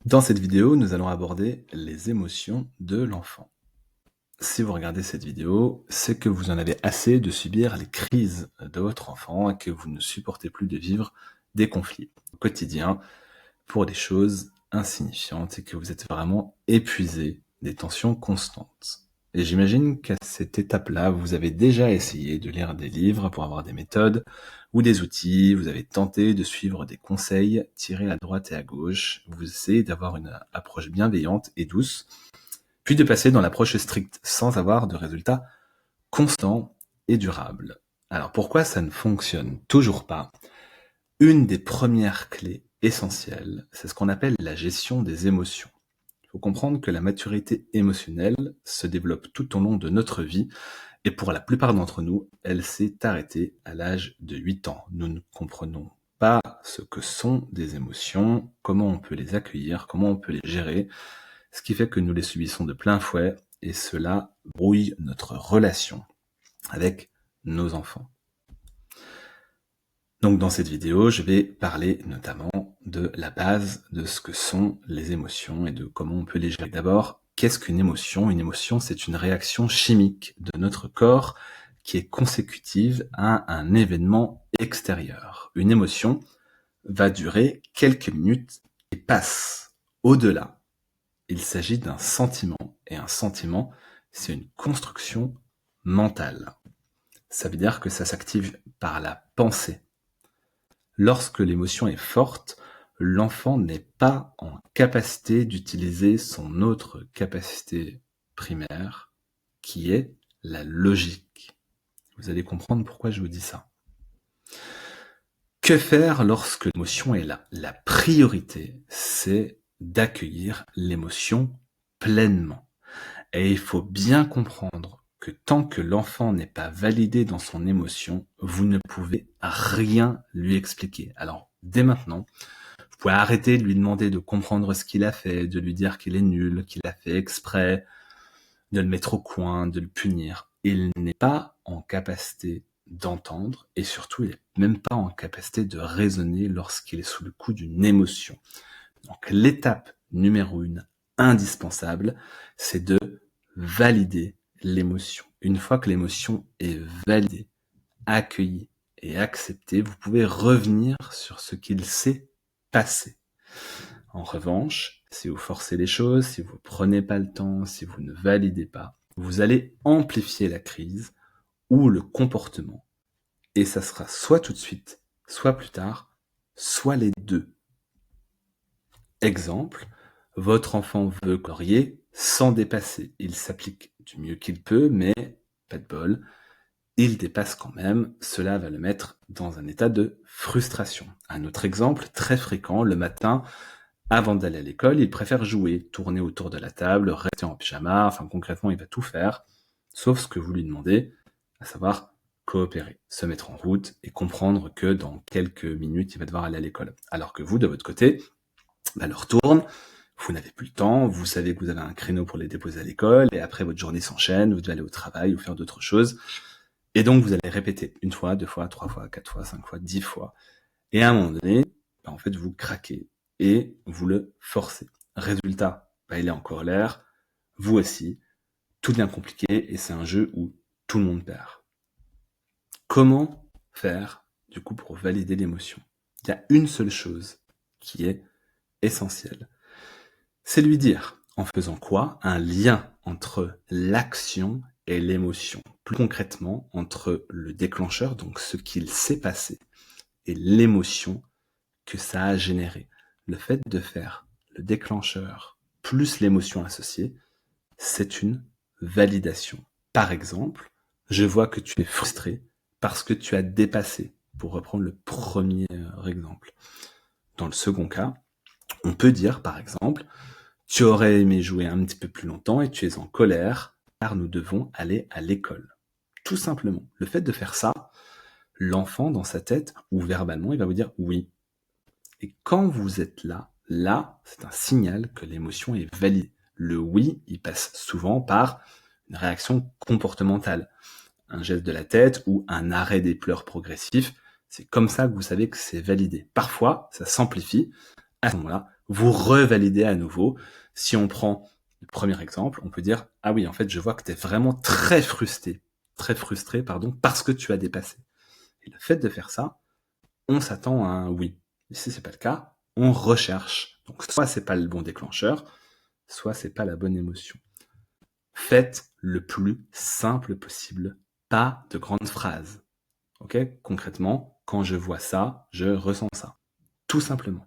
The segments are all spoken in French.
Dans cette vidéo, nous allons aborder les émotions de l'enfant. Si vous regardez cette vidéo, c'est que vous en avez assez de subir les crises de votre enfant et que vous ne supportez plus de vivre des conflits au quotidien pour des choses insignifiantes et que vous êtes vraiment épuisé des tensions constantes. Et j'imagine qu'à cette étape-là, vous avez déjà essayé de lire des livres pour avoir des méthodes ou des outils, vous avez tenté de suivre des conseils tirés à droite et à gauche, vous essayez d'avoir une approche bienveillante et douce, puis de passer dans l'approche stricte sans avoir de résultats constants et durables. Alors pourquoi ça ne fonctionne toujours pas? Une des premières clés essentielles, c'est ce qu'on appelle la gestion des émotions. Il faut comprendre que la maturité émotionnelle se développe tout au long de notre vie et pour la plupart d'entre nous, elle s'est arrêtée à l'âge de 8 ans. Nous ne comprenons pas ce que sont des émotions, comment on peut les accueillir, comment on peut les gérer, ce qui fait que nous les subissons de plein fouet et cela brouille notre relation avec nos enfants. Donc dans cette vidéo, je vais parler notamment de la base de ce que sont les émotions et de comment on peut les gérer. D'abord, qu'est-ce qu'une émotion? Une émotion, c'est une réaction chimique de notre corps qui est consécutive à un événement extérieur. Une émotion va durer quelques minutes et passe au-delà. Il s'agit d'un sentiment et un sentiment, c'est une construction mentale. Ça veut dire que ça s'active par la pensée. Lorsque l'émotion est forte, l'enfant n'est pas en capacité d'utiliser son autre capacité primaire, qui est la logique. Vous allez comprendre pourquoi je vous dis ça. Que faire lorsque l'émotion est là? La priorité, c'est d'accueillir l'émotion pleinement. Et il faut bien comprendre que tant que l'enfant n'est pas validé dans son émotion, vous ne pouvez rien lui expliquer. Alors, dès maintenant, vous pouvez arrêter de lui demander de comprendre ce qu'il a fait, de lui dire qu'il est nul, qu'il a fait exprès, de le mettre au coin, de le punir. Il n'est pas en capacité d'entendre et surtout, il n'est même pas en capacité de raisonner lorsqu'il est sous le coup d'une émotion. Donc, l'étape numéro 1, indispensable, c'est de valider l'émotion. Une fois que l'émotion est validée, accueillie et acceptée, vous pouvez revenir sur ce qu'il s'est passé. En revanche, si vous forcez les choses, si vous ne prenez pas le temps, si vous ne validez pas, vous allez amplifier la crise ou le comportement. Et ça sera soit tout de suite, soit plus tard, soit les deux. Exemple, votre enfant veut colorier sans dépasser. Il s'applique du mieux qu'il peut, mais pas de bol, il dépasse quand même. Cela va le mettre dans un état de frustration. Un autre exemple très fréquent, le matin, avant d'aller à l'école, il préfère jouer, tourner autour de la table, rester en pyjama, enfin concrètement, il va tout faire, sauf ce que vous lui demandez, à savoir coopérer, se mettre en route et comprendre que dans quelques minutes, il va devoir aller à l'école. Alors que vous, de votre côté, l'heure tourne, vous n'avez plus le temps, vous savez que vous avez un créneau pour les déposer à l'école, et après votre journée s'enchaîne, vous devez aller au travail ou faire d'autres choses, et donc vous allez répéter 1 fois, 2 fois, 3 fois, 4 fois, 5 fois, 10 fois, et à un moment donné, en fait, vous craquez, et vous le forcez. Résultat, il est en colère, vous aussi, tout devient compliqué, et c'est un jeu où tout le monde perd. Comment faire, du coup, pour valider l'émotion? Il y a une seule chose qui est essentielle. C'est lui dire, en faisant quoi? Un lien entre l'action et l'émotion. Plus concrètement, entre le déclencheur, donc ce qu'il s'est passé, et l'émotion que ça a généré. Le fait de faire le déclencheur plus l'émotion associée, c'est une validation. Par exemple, je vois que tu es frustré parce que tu as dépassé, pour reprendre le premier exemple. Dans le second cas, on peut dire, par exemple, tu aurais aimé jouer un petit peu plus longtemps et tu es en colère car nous devons aller à l'école. Tout simplement. Le fait de faire ça, l'enfant dans sa tête ou verbalement, il va vous dire oui. Et quand vous êtes là, c'est un signal que l'émotion est valide. Le oui, il passe souvent par une réaction comportementale, un geste de la tête ou un arrêt des pleurs progressifs. C'est comme ça que vous savez que c'est validé. Parfois, ça s'amplifie. À ce moment-là, vous revalidez à nouveau. Si on prend le premier exemple, on peut dire « Ah oui, en fait, je vois que tu es vraiment très frustré, parce que tu as dépassé. » Et le fait de faire ça, on s'attend à un oui. Et si c'est pas le cas, on recherche. Donc soit c'est pas le bon déclencheur, soit c'est pas la bonne émotion. Faites le plus simple possible, pas de grandes phrases. Ok ? Concrètement, quand je vois ça, je ressens ça. Tout simplement.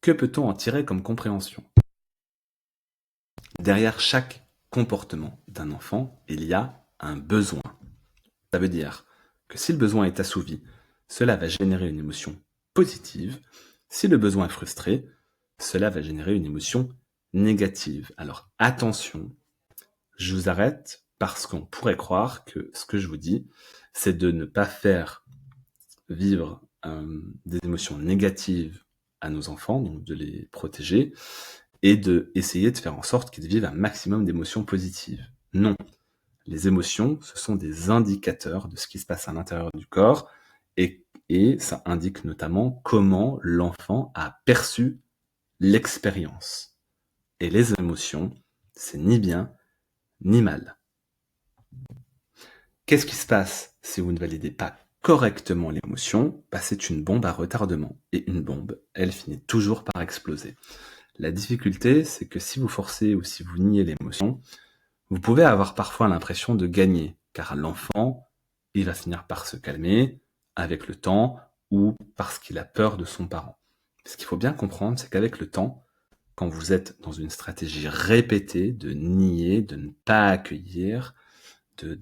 Que peut-on en tirer comme compréhension ? Derrière chaque comportement d'un enfant, il y a un besoin. Ça veut dire que si le besoin est assouvi, cela va générer une émotion positive. Si le besoin est frustré, cela va générer une émotion négative. Alors attention, je vous arrête parce qu'on pourrait croire que ce que je vous dis, c'est de ne pas faire vivre des émotions négatives à nos enfants, donc de les protéger, et de essayer de faire en sorte qu'ils vivent un maximum d'émotions positives. Non. Les émotions, ce sont des indicateurs de ce qui se passe à l'intérieur du corps et ça indique notamment comment l'enfant a perçu l'expérience. Et les émotions, c'est ni bien ni mal. Qu'est-ce qui se passe si vous ne validez pas correctement l'émotion ? C'est une bombe à retardement. Et une bombe, elle finit toujours par exploser. La difficulté, c'est que si vous forcez ou si vous niez l'émotion, vous pouvez avoir parfois l'impression de gagner, car l'enfant, il va finir par se calmer avec le temps ou parce qu'il a peur de son parent. Ce qu'il faut bien comprendre, c'est qu'avec le temps, quand vous êtes dans une stratégie répétée de nier, de ne pas accueillir, de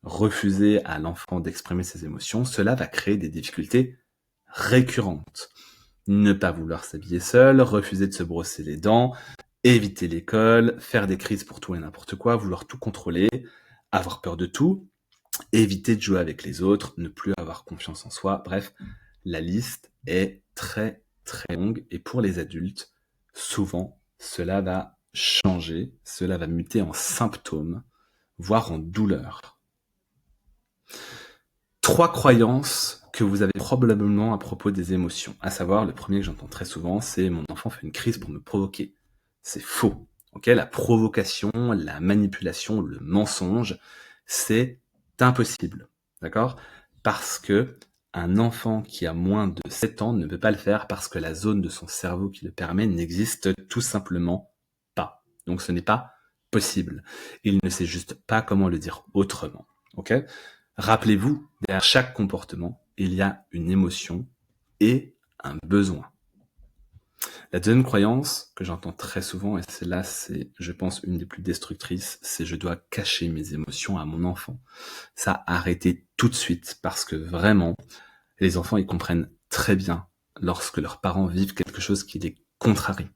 refuser à l'enfant d'exprimer ses émotions, cela va créer des difficultés récurrentes. Ne pas vouloir s'habiller seul, refuser de se brosser les dents, éviter l'école, faire des crises pour tout et n'importe quoi, vouloir tout contrôler, avoir peur de tout, éviter de jouer avec les autres, ne plus avoir confiance en soi. Bref, la liste est très très longue et pour les adultes, souvent, cela va changer, cela va muter en symptômes, voire en douleur. 3 croyances que vous avez probablement à propos des émotions. À savoir, le premier que j'entends très souvent, c'est mon enfant fait une crise pour me provoquer. C'est faux. Ok, la provocation, la manipulation, le mensonge, c'est impossible. D'accord ? Parce que un enfant qui a moins de 7 ans ne peut pas le faire parce que la zone de son cerveau qui le permet n'existe tout simplement pas. Donc ce n'est pas possible. Il ne sait juste pas comment le dire autrement. Ok ? Rappelez-vous, derrière chaque comportement, il y a une émotion et un besoin. La deuxième croyance que j'entends très souvent, et celle-là, c'est, je pense, une des plus destructrices, c'est je dois cacher mes émotions à mon enfant. Ça, arrêtez tout de suite, parce que vraiment, les enfants, ils comprennent très bien lorsque leurs parents vivent quelque chose qui les contrarie.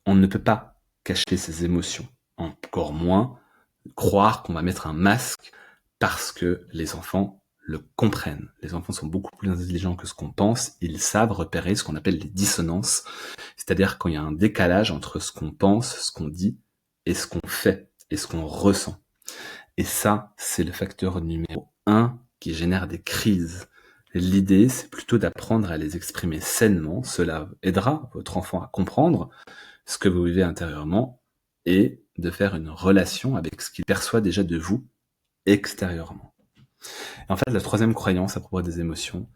On ne peut pas cacher ses émotions, encore moins croire qu'on va mettre un masque parce que les enfants le comprennent. Les enfants sont beaucoup plus intelligents que ce qu'on pense. Ils savent repérer ce qu'on appelle les dissonances, c'est-à-dire quand il y a un décalage entre ce qu'on pense, ce qu'on dit, et ce qu'on fait, et ce qu'on ressent. Et ça, c'est le facteur numéro 1 qui génère des crises. L'idée, c'est plutôt d'apprendre à les exprimer sainement. Cela aidera votre enfant à comprendre ce que vous vivez intérieurement et de faire une relation avec ce qu'il perçoit déjà de vous extérieurement. Et en fait, la troisième croyance à propos des émotions,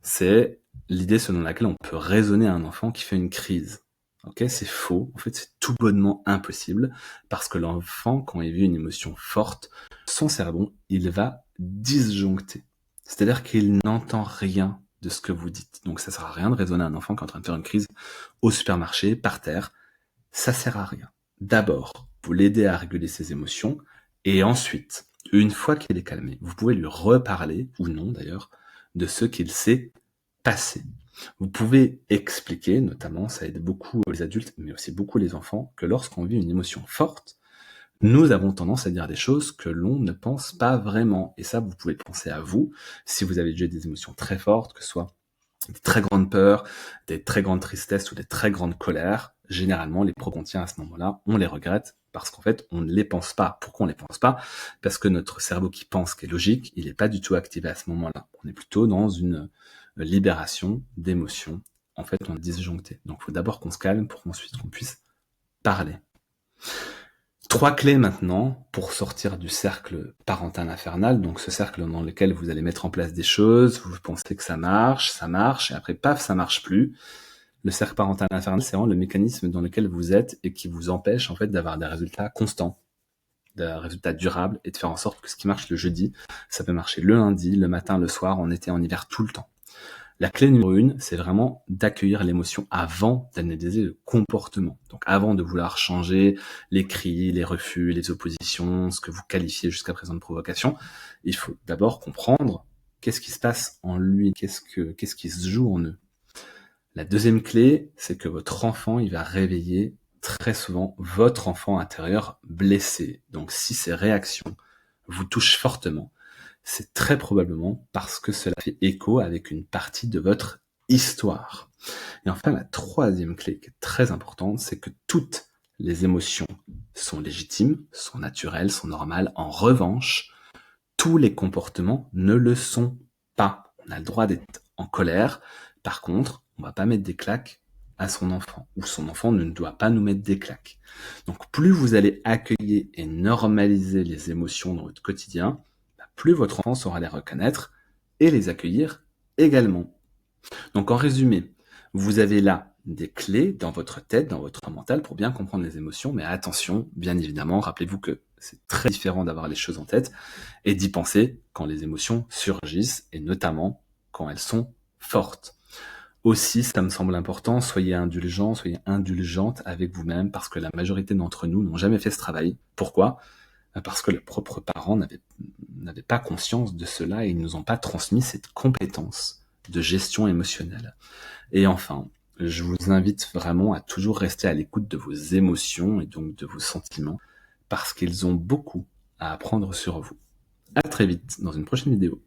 c'est l'idée selon laquelle on peut raisonner un enfant qui fait une crise. Ok, c'est faux. En fait, c'est tout bonnement impossible parce que l'enfant, quand il vit une émotion forte, son cerveau, il va disjoncter. C'est-à-dire qu'il n'entend rien de ce que vous dites. Donc, ça sert à rien de raisonner un enfant qui est en train de faire une crise au supermarché, par terre. Ça sert à rien. D'abord, vous l'aidez à réguler ses émotions et ensuite, une fois qu'il est calmé, vous pouvez lui reparler, ou non d'ailleurs, de ce qu'il s'est passé. Vous pouvez expliquer, notamment, ça aide beaucoup les adultes, mais aussi beaucoup les enfants, que lorsqu'on vit une émotion forte, nous avons tendance à dire des choses que l'on ne pense pas vraiment. Et ça, vous pouvez penser à vous, si vous avez déjà des émotions très fortes, que ce soit des très grandes peurs, des très grandes tristesses ou des très grandes colères. Généralement, les propos qu'on tient à ce moment-là, on les regrette parce qu'en fait, on ne les pense pas. Pourquoi on ne les pense pas ? Parce que notre cerveau qui pense, qui est logique, il n'est pas du tout activé à ce moment-là. On est plutôt dans une libération d'émotions. En fait, on est disjoncté. Donc, il faut d'abord qu'on se calme pour qu'ensuite on puisse parler. 3 clés maintenant pour sortir du cercle parental infernal, donc ce cercle dans lequel vous allez mettre en place des choses, vous pensez que ça marche, et après, paf, ça marche plus. Le cercle parental infernal, c'est vraiment le mécanisme dans lequel vous êtes et qui vous empêche en fait d'avoir des résultats constants, des résultats durables, et de faire en sorte que ce qui marche le jeudi, ça peut marcher le lundi, le matin, le soir, en été, en hiver, tout le temps. La clé numéro 1, c'est vraiment d'accueillir l'émotion avant d'analyser le comportement. Donc avant de vouloir changer les cris, les refus, les oppositions, ce que vous qualifiez jusqu'à présent de provocation, il faut d'abord comprendre qu'est-ce qui se passe en lui, qu'est-ce qui se joue en eux. La deuxième clé, c'est que votre enfant, il va réveiller très souvent votre enfant intérieur blessé. Donc si ces réactions vous touchent fortement, c'est très probablement parce que cela fait écho avec une partie de votre histoire. Et enfin, la troisième clé qui est très importante, c'est que toutes les émotions sont légitimes, sont naturelles, sont normales. En revanche, tous les comportements ne le sont pas. On a le droit d'être en colère. Par contre, on va pas mettre des claques à son enfant, ou son enfant ne doit pas nous mettre des claques. Donc plus vous allez accueillir et normaliser les émotions dans votre quotidien, plus votre enfant saura les reconnaître et les accueillir également. Donc en résumé, vous avez là des clés dans votre tête, dans votre mental pour bien comprendre les émotions, mais attention, bien évidemment, rappelez-vous que c'est très différent d'avoir les choses en tête et d'y penser quand les émotions surgissent et notamment quand elles sont fortes. Aussi, ça me semble important, soyez indulgents, soyez indulgente avec vous-même parce que la majorité d'entre nous n'ont jamais fait ce travail. Pourquoi ? Parce que leurs propres parents n'avaient pas conscience de cela et ils ne nous ont pas transmis cette compétence de gestion émotionnelle. Et enfin, je vous invite vraiment à toujours rester à l'écoute de vos émotions et donc de vos sentiments parce qu'ils ont beaucoup à apprendre sur vous. À très vite dans une prochaine vidéo.